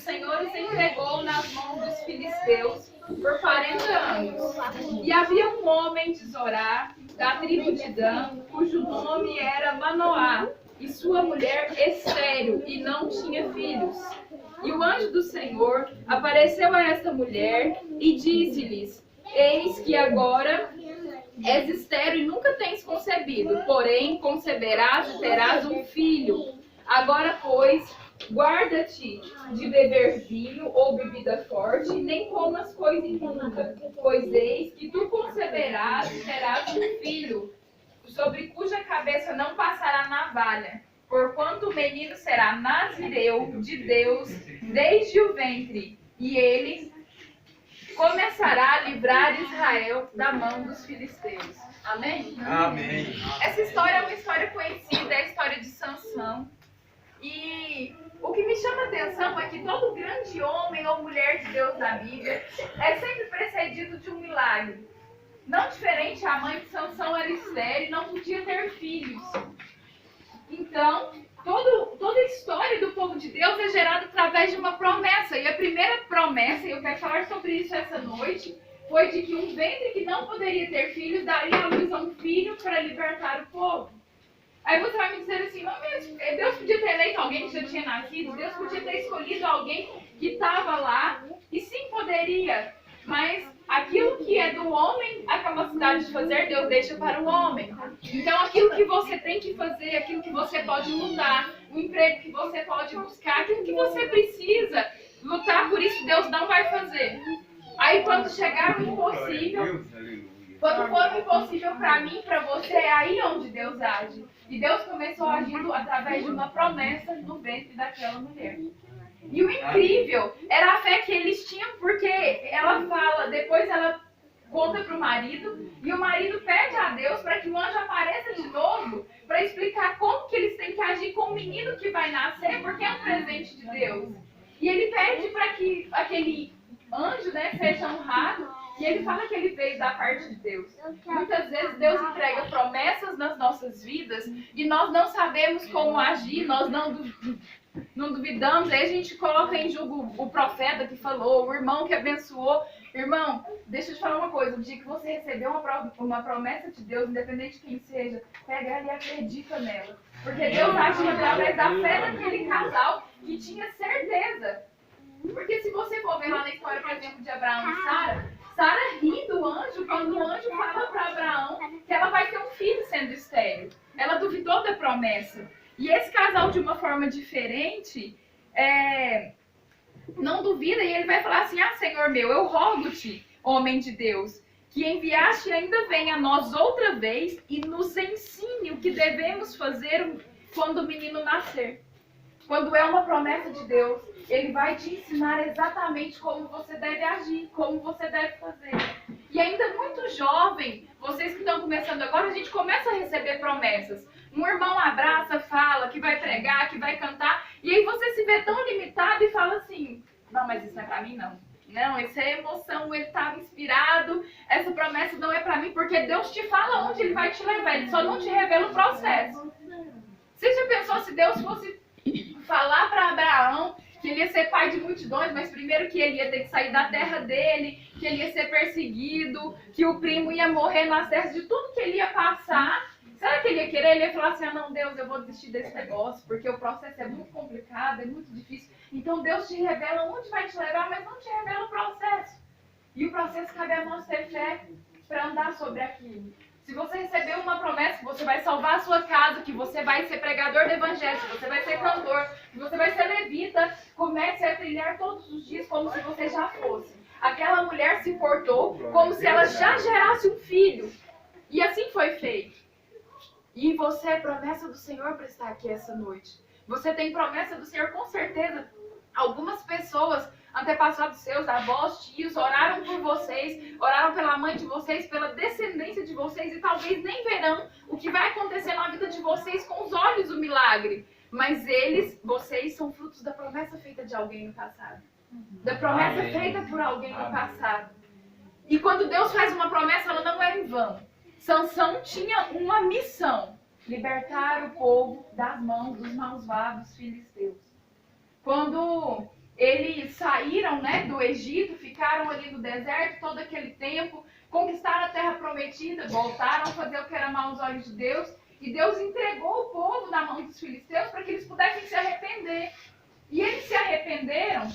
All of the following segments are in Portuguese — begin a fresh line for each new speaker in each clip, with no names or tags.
Senhor os entregou nas mãos dos filisteus por 40 anos. E havia um homem de Zorá, da tribo de Dan, cujo nome era Manoá, e sua mulher estéril, e não tinha filhos. E o anjo do Senhor apareceu a esta mulher e disse-lhes: Eis que agora és estéril e nunca tens concebido, porém conceberás e terás um filho. Agora, pois, guarda-te de beber vinho ou bebida forte, nem comas coisa imunda, pois eis que tu conceberás e terás um filho, sobre cuja cabeça não passará navalha, porquanto o menino será nazireu de Deus desde o ventre, e ele começará a livrar Israel da mão dos filisteus. Amém?
Amém.
Essa história é uma história conhecida, é a história de Sansão. E o que me chama a atenção é que todo grande homem ou mulher de Deus da Bíblia é sempre precedido de um milagre. Não diferente, a mãe de Sansão era estéril e não podia ter filhos. Então, toda a história do povo de Deus é gerada através de uma promessa. E a primeira promessa, e eu quero falar sobre isso essa noite, foi de que um ventre que não poderia ter filhos daria à luz a um filho para libertar o povo. Aí você vai me dizer assim, não, mas Deus podia ter eleito alguém que já tinha nascido, Deus podia ter escolhido alguém que estava lá, e sim, poderia, mas aquilo que é do homem, a capacidade de fazer, Deus deixa para o homem. Então aquilo que você tem que fazer, aquilo que você pode lutar, o emprego que você pode buscar, aquilo que você precisa lutar, por isso Deus não vai fazer. Aí quando chegar o impossível, quando for o impossível para mim e para você, é aí onde Deus age. E Deus começou agindo através de uma promessa no ventre daquela mulher. E o incrível era a fé que eles tinham, porque ela fala, depois ela conta para o marido, e o marido pede a Deus para que o anjo apareça de novo, para explicar como que eles têm que agir com o menino que vai nascer, porque é um presente de Deus. E ele pede para que aquele anjo, né, seja honrado, e ele fala que ele veio da parte de Deus. Muitas vezes Deus entrega promessas nas nossas vidas e nós não sabemos como agir, nós não duvidamos, aí a gente coloca em julgo o profeta que falou, o irmão que abençoou. Irmão, deixa eu te falar uma coisa, o dia que você recebeu uma promessa de Deus, independente de quem seja, pega ela e acredita nela. Porque Deus agiu através da fé daquele casal que tinha certeza. Porque se você for ver lá na história, por exemplo, de Abraão e Sara, Sara ri do anjo quando o anjo fala para Abraão que ela vai ter um filho sendo estéril. Ela duvidou da promessa. E esse casal, de uma forma diferente, não duvida e ele vai falar assim, Senhor meu, eu rogo-te, homem de Deus, que enviaste e ainda venha a nós outra vez e nos ensine o que devemos fazer quando o menino nascer. Quando é uma promessa de Deus, Ele vai te ensinar exatamente como você deve agir, como você deve fazer. E ainda muito jovem, vocês que estão começando agora, a gente começa a receber promessas. Um irmão abraça, fala que vai pregar, que vai cantar, e aí você se vê tão limitado e fala assim, não, mas isso não é pra mim não. Não, isso é emoção, ele estava inspirado, essa promessa não é pra mim, porque Deus te fala onde Ele vai te levar, Ele só não te revela o processo. Você já pensou se Deus fosse falar para Abraão que ele ia ser pai de multidões, mas primeiro que ele ia ter que sair da terra dele, que ele ia ser perseguido, que o primo ia morrer nas terras, de tudo que ele ia passar? Será que ele ia querer? Ele ia falar assim, não, Deus, eu vou desistir desse negócio, porque o processo é muito complicado, é muito difícil. Então Deus te revela onde vai te levar, mas não te revela o processo. E o processo cabe a nós ter fé para andar sobre aquilo. Se você recebeu uma promessa que você vai salvar a sua casa, que você vai ser pregador do evangelho, que você vai ser cantor, que você vai ser levita, comece a trilhar todos os dias como se você já fosse. Aquela mulher se portou como se ela já gerasse um filho. E assim foi feito. E você é promessa do Senhor para estar aqui essa noite. Você tem promessa do Senhor, com certeza. Algumas pessoas, antepassados seus, avós, tios, oraram por vocês, oraram pela mãe de vocês, pela descendência de vocês, e talvez nem verão o que vai acontecer na vida de vocês com os olhos do milagre. Mas vocês são frutos da promessa feita de alguém no passado. Da promessa feita por alguém no passado. E quando Deus faz uma promessa, ela não é em vão. Sansão tinha uma missão: libertar o povo das mãos dos malvados filisteus. Quando saíram, né, do Egito, ficaram ali no deserto todo aquele tempo, conquistaram a terra prometida, voltaram a fazer o que era mal aos olhos de Deus, e Deus entregou o povo na mão dos filisteus para que eles pudessem se arrepender. E eles se arrependeram,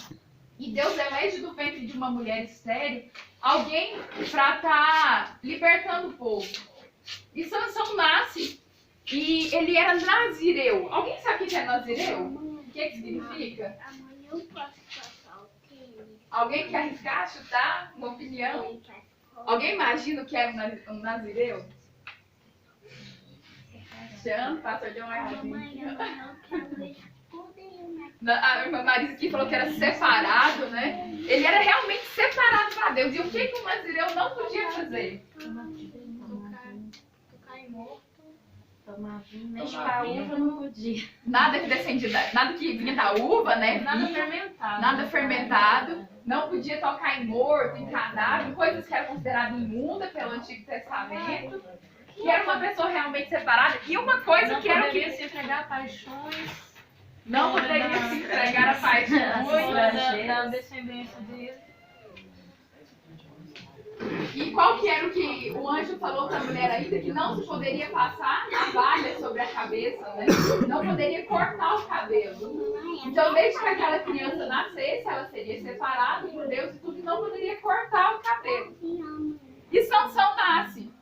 e Deus elege do ventre de uma mulher estéril alguém para estar libertando o povo. E Sansão nasce, e ele era nazireu. Alguém sabe o que é nazireu? O que significa?
Amanhã eu posso passar o tênis.
Alguém quer arriscar, chutar uma opinião? Alguém imagina o que é um nazireu? Jean, pastor John
Amanhã
erradinho.
eu quero esconder.
A irmã Marisa aqui falou que era separado, né? Ele era realmente separado para Deus. E o que um nazireu não podia fazer?
Tocar em morto.
Tomar vinho, mas a uva não podia.
Nada que descendia, nada que vinha da uva, né?
Nada fermentado.
Nada fermentado. Não podia tocar em morto, em cadáver, coisas que eram consideradas imundas pelo Antigo Testamento. Que era uma pessoa realmente separada. E uma coisa
Não
que era
poderia
que
se entregar a paixões.
não poderia se entregar a paixões.
Da descendência dele.
E qual que era o que o anjo falou para a mulher ainda? Que não se poderia passar navalha sobre a cabeça, né? Não poderia cortar o cabelo. Então, desde que aquela criança nascesse, ela seria separada por Deus e tudo, e não poderia cortar o cabelo. E Sansão nasce,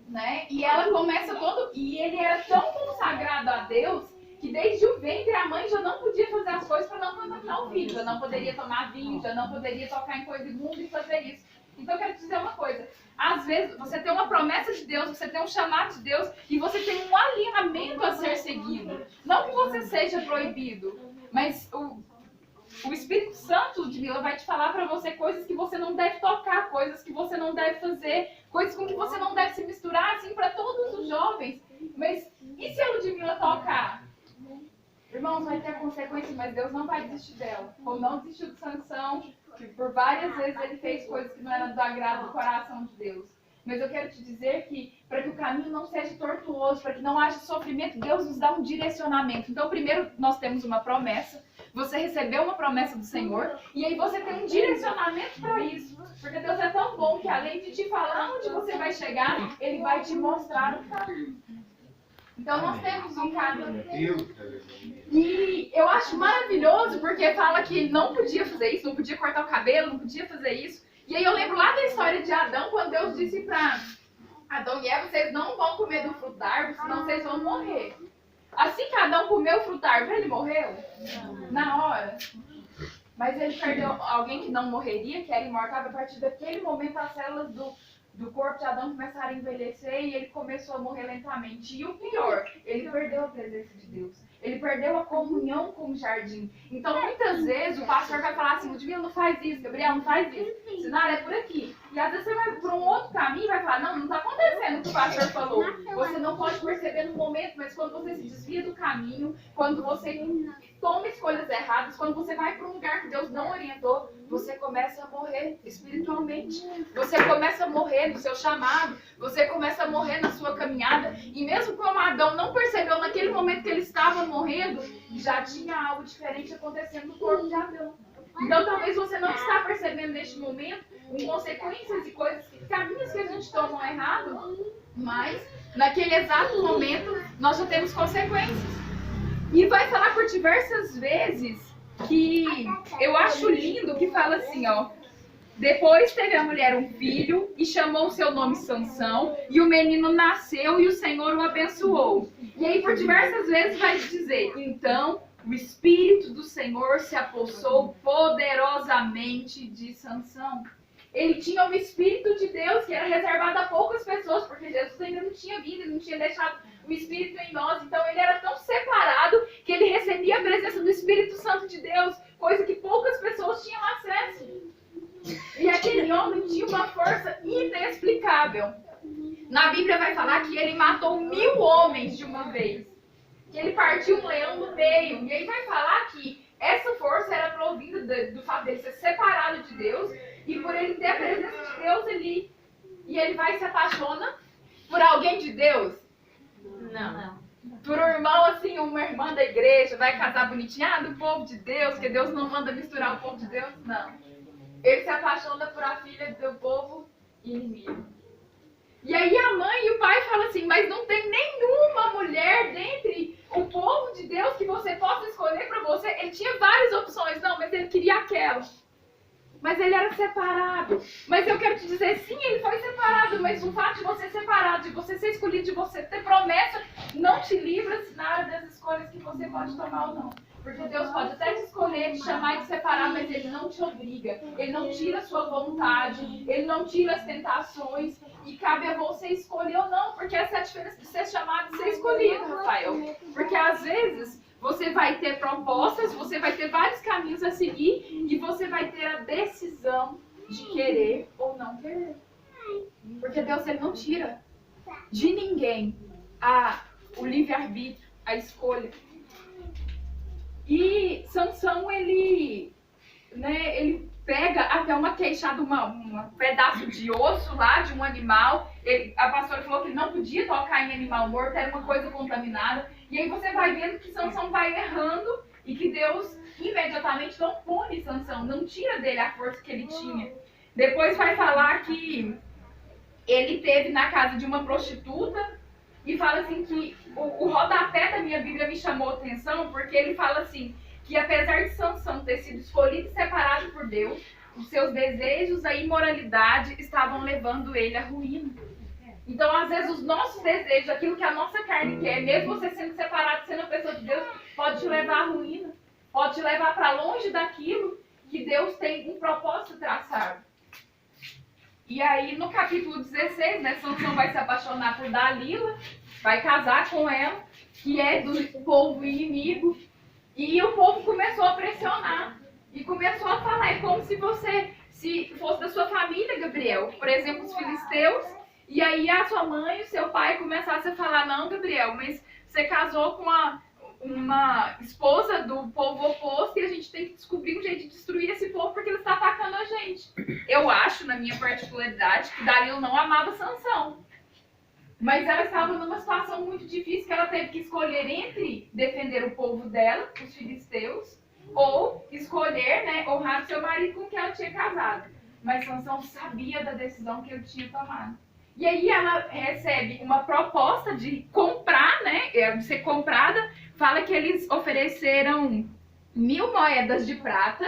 né? E ela começa todo... E ele era tão consagrado a Deus que desde o ventre a mãe já não podia fazer as coisas para não contaminar o filho. Já não poderia tomar vinho, já não poderia tocar em coisa imunda e fazer isso. Então eu quero te dizer uma coisa, às vezes você tem uma promessa de Deus, você tem um chamado de Deus e você tem um alinhamento a ser seguido. Não que você seja proibido, mas o Espírito Santo, Ludmila, vai te falar para você coisas que você não deve tocar, coisas que você não deve fazer, coisas com que você não deve se misturar, assim, para todos os jovens. Mas e se a Ludmila tocar? Irmãos, vai ter consequências, mas Deus não vai desistir dela. Como não desistiu de Sansão, que por várias vezes ele fez coisas que não eram do agrado do coração de Deus. Mas eu quero te dizer que, para que o caminho não seja tortuoso, para que não haja sofrimento, Deus nos dá um direcionamento. Então, primeiro, nós temos uma promessa. Você recebeu uma promessa do Senhor, e aí você tem um direcionamento para isso. Porque Deus é tão bom que, além de te falar onde você vai chegar, Ele vai te mostrar o caminho. Então, nós temos um caminho. E eu acho maravilhoso porque fala que não podia fazer isso, não podia cortar o cabelo, não podia fazer isso. E aí eu lembro lá da história de Adão, quando Deus disse para Adão e Eva, vocês não vão comer do fruto da árvore, senão vocês vão morrer. Assim que Adão comeu o fruto da árvore, ele morreu? Na hora. Mas ele perdeu alguém que não morreria, que era imortal. A partir daquele momento as células do corpo de Adão começaram a envelhecer e ele começou a morrer lentamente. E o pior, ele perdeu a presença de Deus. Ele perdeu a comunhão com o jardim. Então, muitas vezes, o pastor vai falar assim, Ludmila, não faz isso, Gabriel, não faz isso. Sinara, é por aqui. E às vezes você vai por um outro caminho e vai falar, não está acontecendo o que o pastor falou. Você não pode perceber no momento, mas quando você se desvia do caminho, quando você toma escolhas erradas, quando você vai para um lugar que Deus não orientou, você começa a morrer espiritualmente. Você começa a morrer no seu chamado. Você começa a morrer na sua caminhada. E mesmo como Adão não percebeu naquele momento que ele estava morrendo, já tinha algo diferente acontecendo no corpo de Adão. Então talvez você não está percebendo neste momento consequências e coisas, caminhos que a gente toma errado, mas naquele exato momento nós já temos consequências. E vai falar por diversas vezes que eu acho lindo que fala assim, ó. Depois teve a mulher um filho e chamou o seu nome Sansão, e o menino nasceu e o Senhor o abençoou. E aí por diversas vezes vai dizer, então o Espírito do Senhor se apossou poderosamente de Sansão. Ele tinha o Espírito de Deus que era reservado a poucas pessoas, porque Jesus ainda não tinha vindo, ele não tinha deixado o Espírito em nós. Então ele era tão separado que ele recebia a presença do Espírito Santo de Deus, coisa que poucas pessoas tinham acesso. E aquele homem tinha uma força inexplicável. Na Bíblia vai falar que ele matou 1000 homens de uma vez. Que ele partiu um leão no meio. E aí vai falar que essa força era provida do fato dele ser separado de Deus. E por ele ter a presença de Deus, ele vai e se apaixona por alguém de Deus.
Não.
por um irmão, assim, uma irmã da igreja vai casar bonitinha, do povo de Deus, que Deus não manda misturar o povo de Deus, não. Ele se apaixona por a filha do povo inimigo. E aí a mãe e o pai falam assim, mas não tem nenhuma mulher dentre o povo de Deus que você possa escolher para você. Ele tinha várias opções, não, mas ele queria aquela. Mas ele era separado. Mas eu quero te dizer, sim, ele foi separado, mas o fato de você ser separado, de você ser escolhido, de você ter promessa, não te livra nada das escolhas que você pode tomar ou não. Porque Deus pode até te escolher, te chamar e te separar, mas Ele não te obriga. Ele não tira a sua vontade, Ele não tira as tentações. E cabe a você escolher ou não, porque essa é a diferença de ser chamado e ser escolhido, Rafael. Porque às vezes você vai ter propostas, você vai ter vários caminhos a seguir e você vai ter a decisão de querer ou não querer. Porque Deus, Ele não tira de ninguém o livre-arbítrio, a escolha. E Sansão, ele pega até uma queixada, um pedaço de osso lá, de um animal. A pastora falou que ele não podia tocar em animal morto, era uma coisa contaminada. E aí você vai vendo que Sansão vai errando e que Deus imediatamente não pune Sansão, não tira dele a força que ele tinha. Depois vai falar que ele esteve na casa de uma prostituta e fala assim que o rodapé da minha Bíblia me chamou a atenção, porque ele fala assim, que apesar de Sansão ter sido escolhido e separado por Deus, os seus desejos, a imoralidade estavam levando ele à ruína. Então, às vezes, os nossos desejos, aquilo que a nossa carne quer, mesmo você sendo separado, sendo uma pessoa de Deus, pode te levar à ruína. Pode te levar para longe daquilo que Deus tem um propósito traçado. E aí, no capítulo 16, né, Sansão vai se apaixonar por Dalila, vai casar com ela, que é do povo inimigo. E o povo começou a pressionar e começou a falar, é como se fosse da sua família, Gabriel. Por exemplo, os filisteus, e aí a sua mãe e o seu pai começassem a falar, não, Gabriel, mas você casou com uma esposa do povo oposto e a gente tem que descobrir um jeito de destruir esse povo porque ele está atacando a gente. Eu acho, na minha particularidade, que Dalila não amava Sansão. Mas ela estava numa situação muito difícil que ela teve que escolher entre defender o povo dela, os filisteus, ou escolher, né, honrar o seu marido com quem ela tinha casado. Mas Sansão sabia da decisão que ele tinha tomado. E aí ela recebe uma proposta de comprar, né, de ser comprada. Fala que eles ofereceram 1000 moedas de prata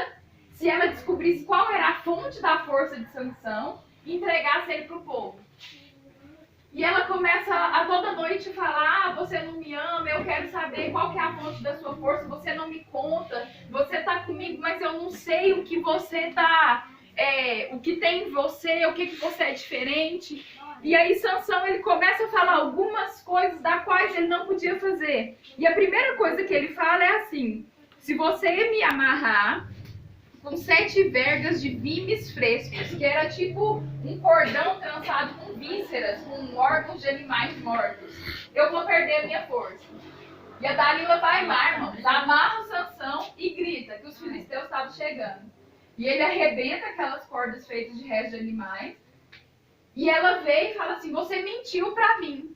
se ela descobrisse qual era a fonte da força de Sansão e entregasse ele para o povo. E ela começa a toda noite falar, você não me ama, eu quero saber qual que é a fonte da sua força, você não me conta, você tá comigo, mas eu não sei o que você tá, o que tem em você, o que você é diferente. E aí Sansão, ele começa a falar algumas coisas das quais ele não podia fazer. E a primeira coisa que ele fala é assim, se você me amarrar com 7 vergas de vimes frescos, que era tipo um cordão trançado com vísceras, com órgãos de animais mortos, eu vou perder a minha força. E a Dalila vai lá, irmãos, amarra o Sansão e grita que os filisteus estavam chegando. E ele arrebenta aquelas cordas feitas de restos de animais. E ela vem e fala assim, você mentiu pra mim.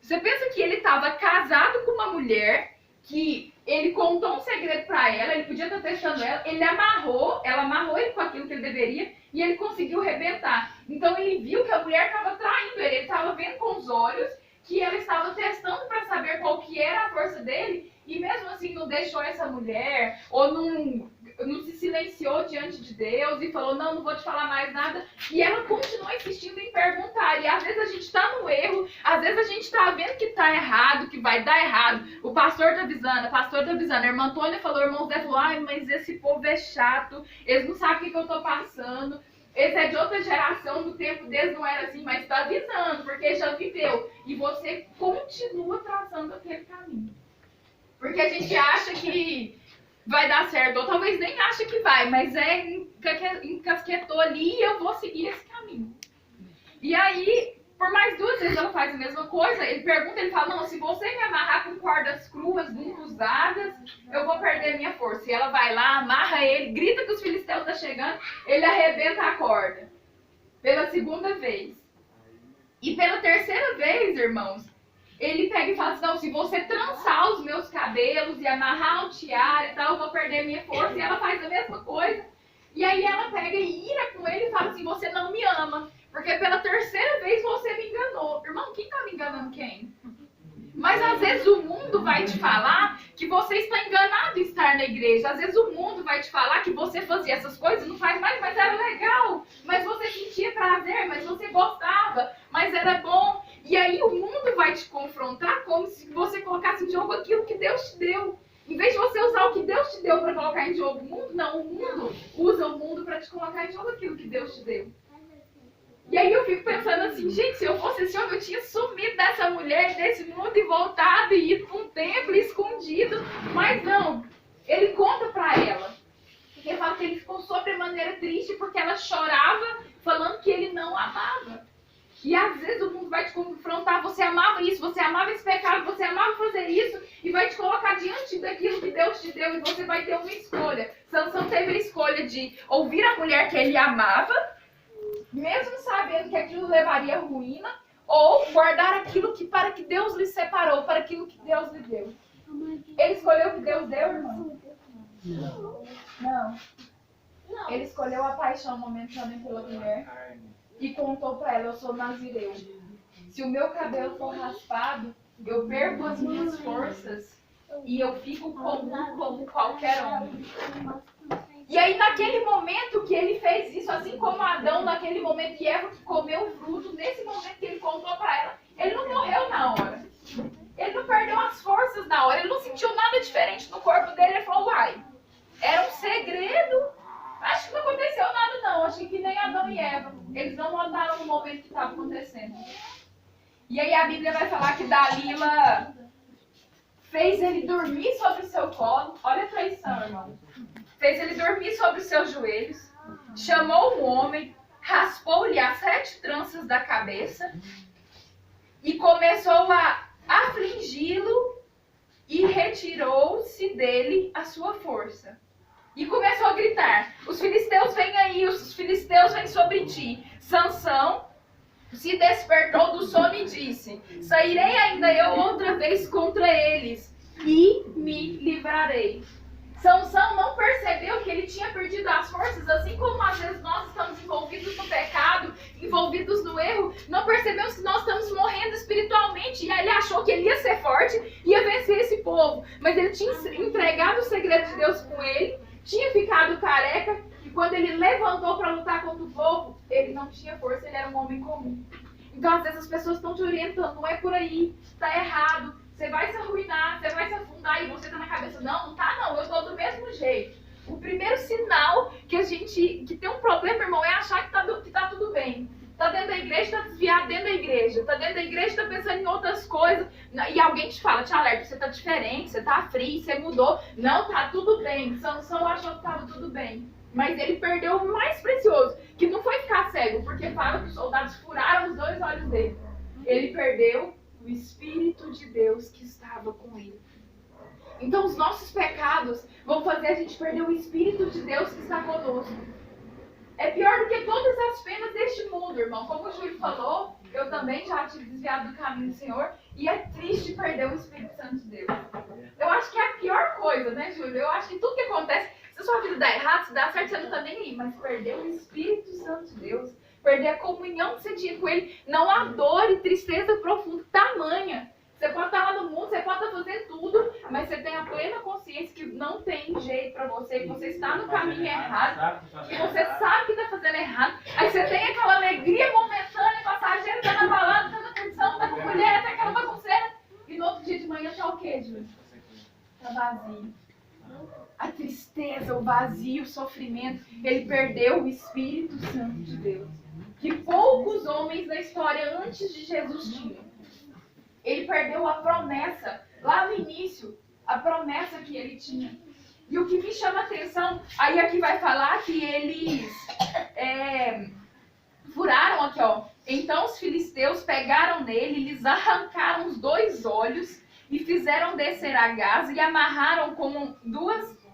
Você pensa que ele estava casado com uma mulher, que ele contou um segredo pra ela, ele podia estar testando ela, ela amarrou ele com aquilo que ele deveria, e ele conseguiu arrebentar. Então ele viu que a mulher estava traindo ele estava vendo com os olhos que ela estava testando para saber qual que era a força dele, e mesmo assim não deixou essa mulher, ou não se silenciou diante de Deus e falou, não vou te falar mais nada. E ela continuou insistindo em perguntar. E às vezes a gente está no erro, às vezes a gente está vendo que está errado, que vai dar errado. O pastor está avisando, a pastora está avisando. A irmã Antônia falou, o irmão Zé falou, ai, mas esse povo é chato, eles não sabem o que eu estou passando. Esse é de outra geração, no tempo deles não era assim, mas está avisando, porque já viveu. E você continua traçando aquele caminho. Porque a gente acha que vai dar certo, ou talvez nem acha que vai, mas encasquetou ali e eu vou seguir esse caminho. E aí, por mais 2 vezes ela faz a mesma coisa, ele pergunta, ele fala, não, se você me amarrar com cordas cruas, bem cruzadas, eu vou perder a minha força. E ela vai lá, amarra ele, grita que os filisteus estão chegando, ele arrebenta a corda. Pela 2ª vez. E pela 3ª vez, irmãos, ele pega e fala assim, não, se você trançar os meus cabelos e amarrar um tiara e tal, eu vou perder minha força. E ela faz a mesma coisa. E aí ela pega e ira com ele e fala assim, você não me ama, porque pela terceira vez você me enganou. Irmão, quem tá me enganando quem? Mas às vezes o mundo vai te falar que você está enganado em estar na igreja. Às vezes o mundo vai te falar que você fazia essas coisas, não faz mais, mas era legal. Mas você sentia prazer, mas você gostava, mas era bom. E aí o mundo vai te confrontar como se você colocasse em jogo aquilo que Deus te deu. Em vez de você usar o que Deus te deu para colocar em jogo o mundo, não, o mundo usa o mundo para te colocar em jogo aquilo que Deus te deu. E aí eu fico pensando assim, gente, se eu fosse esse homem, eu tinha sumido dessa mulher, desse mundo e voltado e ido para um templo escondido. Mas não, ele conta para ela. Porque ele fala que ele ficou sobremaneira triste porque ela chorava falando que ele não amava. E às vezes o mundo vai te confrontar, você amava isso, você amava esse pecado, você amava fazer isso, e vai te colocar diante daquilo que Deus te deu, e você vai ter uma escolha. Sansão teve a escolha de ouvir a mulher que ele amava, mesmo sabendo que aquilo levaria à ruína, ou guardar aquilo que para que Deus lhe separou, para aquilo que Deus lhe deu. Ele escolheu o que Deus deu, irmão? Não. Ele escolheu a paixão momentânea pela mulher. E contou para ela, eu sou nazireu. Se o meu cabelo for raspado, eu perco as minhas forças e eu fico comum como qualquer homem. E aí naquele momento que ele fez isso, assim como Adão, naquele momento que Eva comeu o fruto, nesse momento que ele contou para ela, ele não morreu na hora. Ele não perdeu as forças na hora, ele não sentiu nada diferente no corpo dele, ele falou, uai, era um segredo. Acho que não aconteceu nada não, acho que nem Adão e Eva. Eles não notaram no momento que estava acontecendo. E aí a Bíblia vai falar que Dalila fez ele dormir sobre o seu colo. Olha a traição, irmão. Fez ele dormir sobre os seus joelhos. Chamou o homem, raspou-lhe as 7 tranças da cabeça. E começou a afligi-lo e retirou-se dele a sua força. E começou a gritar, os filisteus vêm aí, os filisteus vêm sobre ti. Sansão se despertou do sono e disse, sairei ainda eu outra vez contra eles e me livrarei. Sansão não percebeu que ele tinha perdido as forças, assim como às vezes nós estamos envolvidos no pecado, envolvidos no erro, não percebemos que nós estamos morrendo espiritualmente. E aí ele achou que ele ia ser forte, ia vencer esse povo. Mas ele tinha entregado o segredo de Deus com ele, tinha ficado careca, e quando ele levantou para lutar contra o povo, ele não tinha força, ele era um homem comum. Então às vezes as pessoas estão te orientando, não é por aí, está errado, você vai se arruinar, você vai se afundar, e você está na cabeça, não tá não, eu estou do mesmo jeito. O primeiro sinal que tem um problema, irmão, é achar que tá tudo bem. Tá dentro da igreja, tá desviado dentro da igreja. Tá dentro da igreja, tá pensando em outras coisas. E alguém te fala, te alerta, você tá diferente, você tá frio, você mudou. Não, tá tudo bem. Sansão achou que tava tudo bem. Mas ele perdeu o mais precioso, que não foi ficar cego, porque fala que os soldados furaram os 2 olhos dele. Ele perdeu o Espírito de Deus que estava com ele. Então os nossos pecados vão fazer a gente perder o Espírito de Deus que está conosco. É pior do que todas as penas deste mundo, irmão. Como o Júlio falou, eu também já tive desviado do caminho do Senhor. E é triste perder o Espírito Santo de Deus. Eu acho que é a pior coisa, né, Júlio? Eu acho que tudo que acontece, se a sua vida dá errado, se dá certo, você não tá nem aí. Mas perder o Espírito Santo de Deus, perder a comunhão que você tinha com Ele, não há dor e tristeza profunda tamanha. Você pode estar lá no mundo, você pode estar fazendo tudo, mas você tem a plena consciência que não tem jeito pra você, que você está no caminho errado, que você sabe que está fazendo errado. Aí você tem aquela alegria momentânea, passageira, tá na balada, tá na curtição, tá com mulher, tá aquela bagunceira. E no outro dia de manhã tá o quê, Júlio? Tá vazio. A tristeza, o vazio, o sofrimento. Ele perdeu o Espírito Santo de Deus, que poucos homens na história antes de Jesus tinham. Ele perdeu a promessa, lá no início, a promessa que ele tinha. E o que me chama a atenção, aí aqui vai falar que eles furaram aqui, ó. Então os filisteus pegaram nele, lhes arrancaram os 2 olhos e fizeram descer a Gaza e amarraram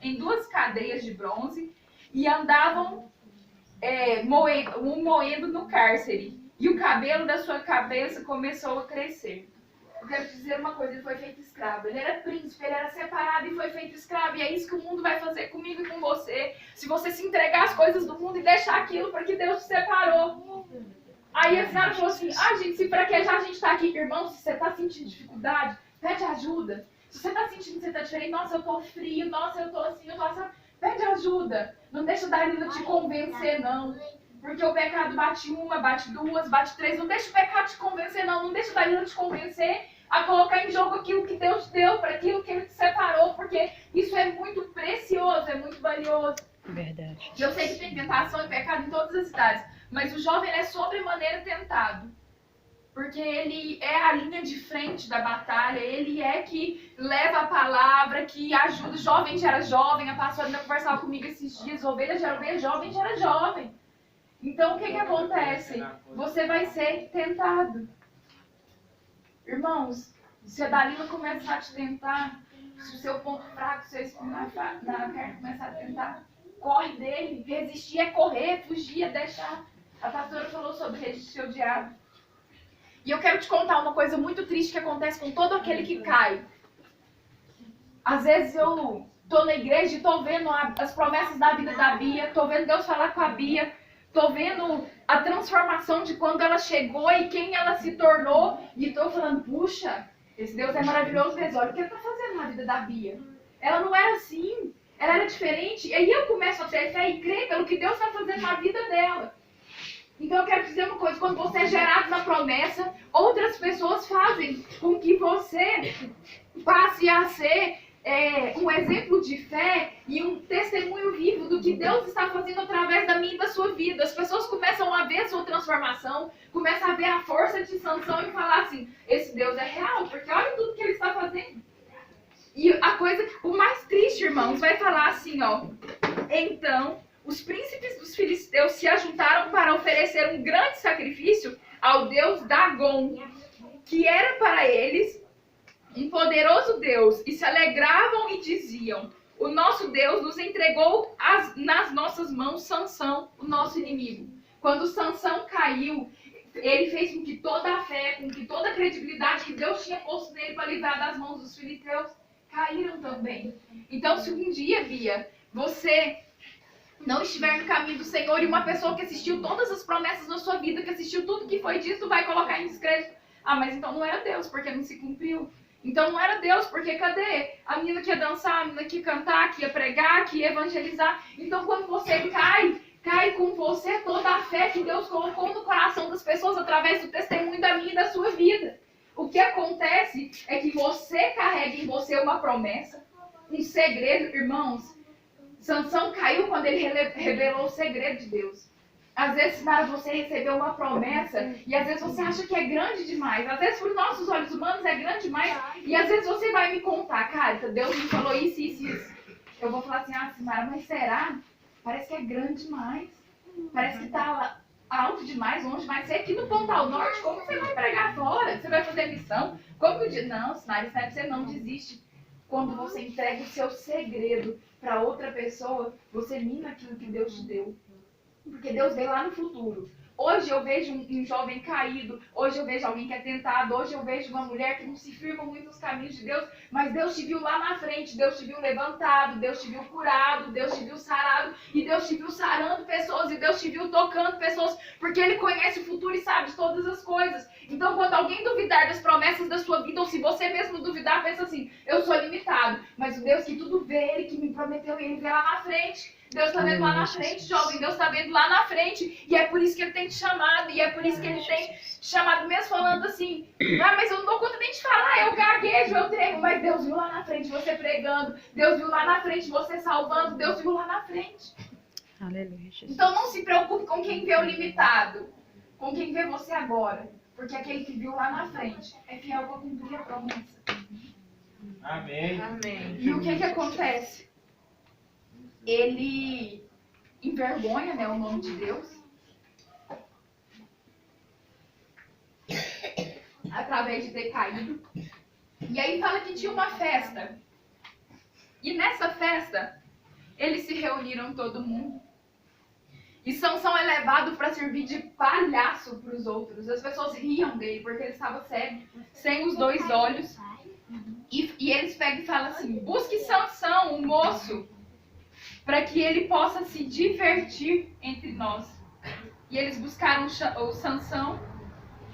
em 2 cadeias de bronze e andavam moendo no cárcere. E o cabelo da sua cabeça começou a crescer. eu quero te dizer uma coisa, ele foi feito escravo. Ele era príncipe, ele era separado e foi feito escravo. E é isso que o mundo vai fazer comigo e com você. Se você se entregar às coisas do mundo e deixar aquilo porque Deus te separou. Aí a senhora falou assim, gente, se fraquejar a gente tá aqui. Irmão, se você tá sentindo dificuldade, pede ajuda. Se você tá sentindo que você tá diferente, nossa, eu tô frio, nossa, eu tô assim, eu tô assim, pede ajuda. Não deixa o Danilo te convencer, não. Porque o pecado bate uma, bate duas, bate três. Não deixa o pecado te convencer, não. Não deixa o Danilo te convencer a colocar em jogo aquilo que Deus deu, para aquilo que Ele te separou. Porque isso é muito precioso, é muito valioso.
Verdade.
Eu sei que tem tentação e pecado em todas as cidades. Mas o jovem é sobremaneira tentado. Porque ele é a linha de frente da batalha. Ele é que leva a palavra, que ajuda. Jovem gera jovem. A pastora ainda conversava comigo esses dias. Ovelha gera ovelha, jovem gera jovem. Então, o que acontece? Você vai ser tentado. Irmãos, se a Dalila começar a te tentar, se o seu ponto fraco, seu espinho na carne começar a tentar, corre dele. Resistir é correr, fugir é deixar. A pastora falou sobre resistir ao diabo. E eu quero te contar uma coisa muito triste que acontece com todo aquele que cai. Às vezes eu tô na igreja e tô vendo as promessas da vida da Bia, tô vendo Deus falar com a Bia, tô vendo a transformação de quando ela chegou e quem ela se tornou. E tô falando, puxa, esse Deus é maravilhoso mesmo. Olha o que ele tá fazendo na vida da Bia. Ela não era assim, ela era diferente. E aí eu começo a ter fé e crer pelo que Deus está fazendo na vida dela. Então eu quero dizer uma coisa, quando você é gerado na promessa, outras pessoas fazem com que você passe a ser um exemplo de fé e um testemunho vivo do que Deus está fazendo através da minha e da sua vida. As pessoas começam a ver a sua transformação, começam a ver a força de Sansão e falar assim, esse Deus é real, porque olha tudo que ele está fazendo. E o mais triste, irmãos, vai falar assim, ó, então os príncipes dos filisteus se ajuntaram para oferecer um grande sacrifício ao deus Dagon, que era para eles um poderoso Deus, e se alegravam e diziam, o nosso Deus nos entregou nas nossas mãos Sansão, o nosso inimigo. Quando Sansão caiu, ele fez com que toda a fé, com que toda a credibilidade que Deus tinha posto nele para livrar das mãos dos filisteus, caíram também. Então, se um dia, Bia, você não estiver no caminho do Senhor e uma pessoa que assistiu todas as promessas na sua vida, que assistiu tudo que foi dito, vai colocar em descrédito. Mas então não era Deus, porque não se cumpriu. Então não era Deus, porque cadê? A menina que ia dançar, a menina que ia cantar, que ia pregar, que ia evangelizar. Então quando você cai com você toda a fé que Deus colocou no coração das pessoas através do testemunho da minha e da sua vida. O que acontece é que você carrega em você uma promessa, um segredo, irmãos. Sansão caiu quando ele revelou o segredo de Deus. Às vezes, Sinara, você recebeu uma promessa e às vezes você acha que é grande demais. Às vezes, para os nossos olhos humanos é grande demais. E às vezes você vai me contar, cara, Deus me falou isso, isso, isso. Eu vou falar assim, Sinara, mas será? Parece que é grande demais. Parece que está alto demais, longe demais. Você aqui no Pontal Norte, como você vai pregar fora? Você vai fazer missão? Como que eu digo? Não, Sinara, isso não é pra você não desiste. Quando você entrega o seu segredo para outra pessoa, você mina aquilo que Deus te deu. Porque Deus vê lá no futuro. Hoje eu vejo um jovem caído, hoje eu vejo alguém que é tentado, hoje eu vejo uma mulher que não se firma muito nos caminhos de Deus, mas Deus te viu lá na frente, Deus te viu levantado, Deus te viu curado, Deus te viu sarado, e Deus te viu sarando pessoas, e Deus te viu tocando pessoas, porque Ele conhece o futuro e sabe de todas as coisas. Então quando alguém duvidar das promessas da sua vida, ou se você mesmo duvidar, pensa assim, eu sou limitado, mas o Deus que tudo vê, Ele que me prometeu, Ele vê lá na frente. Deus está vendo lá na frente, jovem. Deus está vendo lá na frente. E é por isso que Ele tem te chamado. E é por isso que Ele tem te chamado, mesmo falando assim, mas eu não dou conta nem de falar, eu gaguejo, eu tremo. Mas Deus viu lá na frente você pregando. Deus viu lá na frente você salvando. Deus viu lá na frente.
Aleluia, Jesus.
Então não se preocupe com quem vê o limitado. Com quem vê você agora. Porque aquele que viu lá na frente é fiel para cumprir a promessa.
Amém.
Amém.
E o que acontece? Ele envergonha, né, o nome de Deus através de ter caído. E aí fala que tinha uma festa. E nessa festa, eles se reuniram todo mundo. E Sansão é levado para servir de palhaço para os outros. As pessoas riam dele porque ele estava cego, sem os 2 olhos. E eles pegam e falam assim: busque Sansão, o moço, para que ele possa se divertir entre nós. E eles buscaram o Sansão.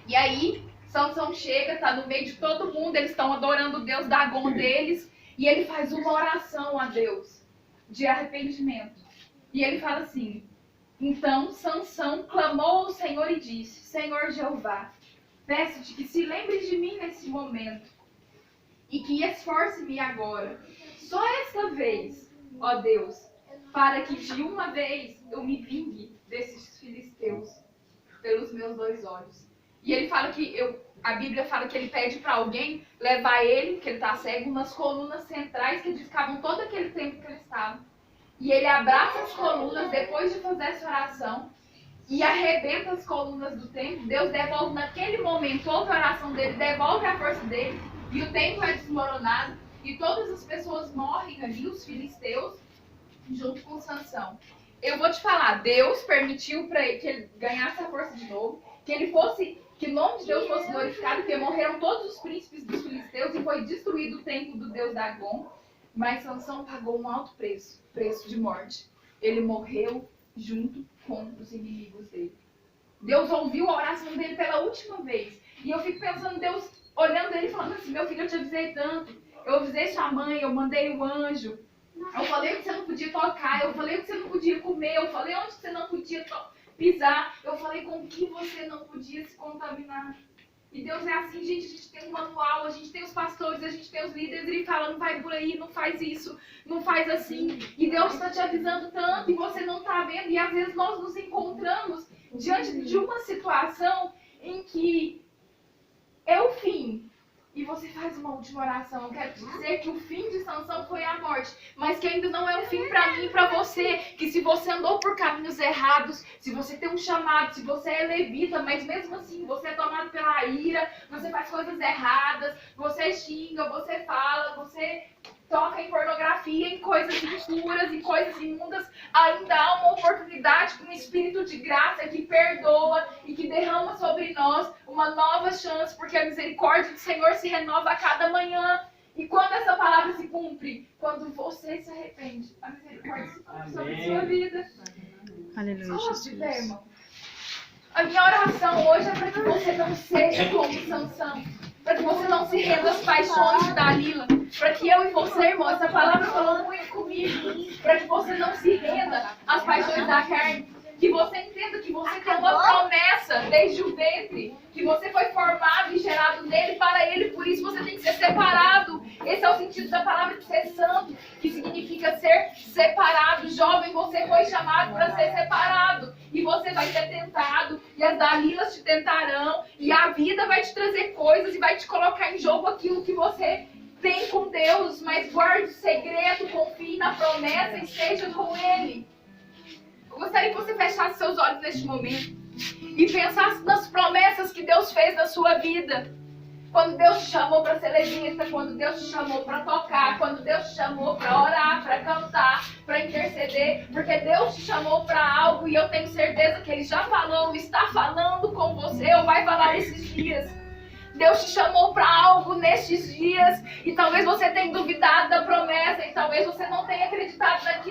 E aí, Sansão chega, está no meio de todo mundo. Eles estão adorando o deus Dagon deles. E ele faz uma oração a Deus de arrependimento. E ele fala assim: então Sansão clamou ao Senhor e disse: Senhor Jeová, peço-te que se lembre de mim nesse momento e que esforce-me agora, só esta vez, ó Deus, para que de uma vez eu me vingue desses filisteus pelos meus 2 olhos. E ele fala que, a Bíblia fala que ele pede para alguém levar ele, que ele está cego, nas colunas centrais que edificavam todo aquele tempo que ele estava. E ele abraça as colunas depois de fazer essa oração e arrebenta as colunas do templo. Deus devolve naquele momento, ouve a oração dele, devolve a força dele e o templo é desmoronado. E todas as pessoas morrem ali, os filisteus, junto com Sansão. Eu vou te falar, Deus permitiu para que ele ganhasse a força de novo, que o nome de Deus fosse glorificado, porque morreram todos os príncipes dos filisteus e foi destruído o templo do deus Dagon. Mas Sansão pagou um alto preço de morte. Ele morreu junto com os inimigos dele. Deus ouviu a oração dele pela última vez. E eu fico pensando, Deus olhando ele e falando assim: meu filho, eu te avisei tanto. Eu avisei sua mãe, eu mandei o anjo. Eu falei que você não podia tocar, eu falei que você não podia comer, eu falei onde você não podia pisar, eu falei com que você não podia se contaminar. E Deus é assim, gente, a gente tem um manual, a gente tem os pastores, a gente tem os líderes, ele fala: não vai por aí, não faz isso, não faz assim. E Deus está te avisando tanto e você não está vendo. E às vezes nós nos encontramos diante de uma situação em que é o fim. E você faz uma última oração. Eu quero te dizer que o fim de Sansão foi a morte, mas que ainda não é o fim para mim e para você. Que se você andou por caminhos errados, se você tem um chamado, se você é levita, mas mesmo assim você é tomado pela ira, você faz coisas erradas, você xinga, você fala, você toca em pornografia, em coisas impuras, em coisas imundas, ainda há uma oportunidade com um espírito de graça que perdoa e que derrama sobre nós uma nova chance, porque a misericórdia do Senhor se renova a cada manhã. E quando essa palavra se cumpre? Quando você se arrepende, a misericórdia se cumpre sobre a sua vida.
Aleluia,
Só de pé,
Jesus.
irmão. A minha oração hoje é para que você não seja como Sansão, para que você não se renda às paixões de Dalila, para que eu e você, irmão, essa palavra falou muito comigo, para que você não se renda às paixões da carne, que você entenda que você tem uma promessa desde o ventre, que você foi formado e gerado nele para ele, por isso você tem que ser separado. Esse é o sentido da palavra de ser santo, que significa ser separado. Jovem, você foi chamado para ser separado, e você vai ser tentado, e as Dalilas te tentarão, e a vida vai te trazer coisas e vai te colocar em jogo aquilo que você tem com Deus, mas guarde o segredo, confie na promessa e seja com ele. Eu gostaria que você fechasse seus olhos neste momento e pensasse nas promessas que Deus fez na sua vida. Quando Deus te chamou para ser levita, quando Deus te chamou para tocar, quando Deus te chamou para orar, para cantar, para interceder, porque Deus te chamou para algo e eu tenho certeza que Ele já falou, está falando com você ou vai falar esses dias. Deus te chamou para algo nestes dias e talvez você tenha duvidado da promessa e talvez você não tenha acreditado naquilo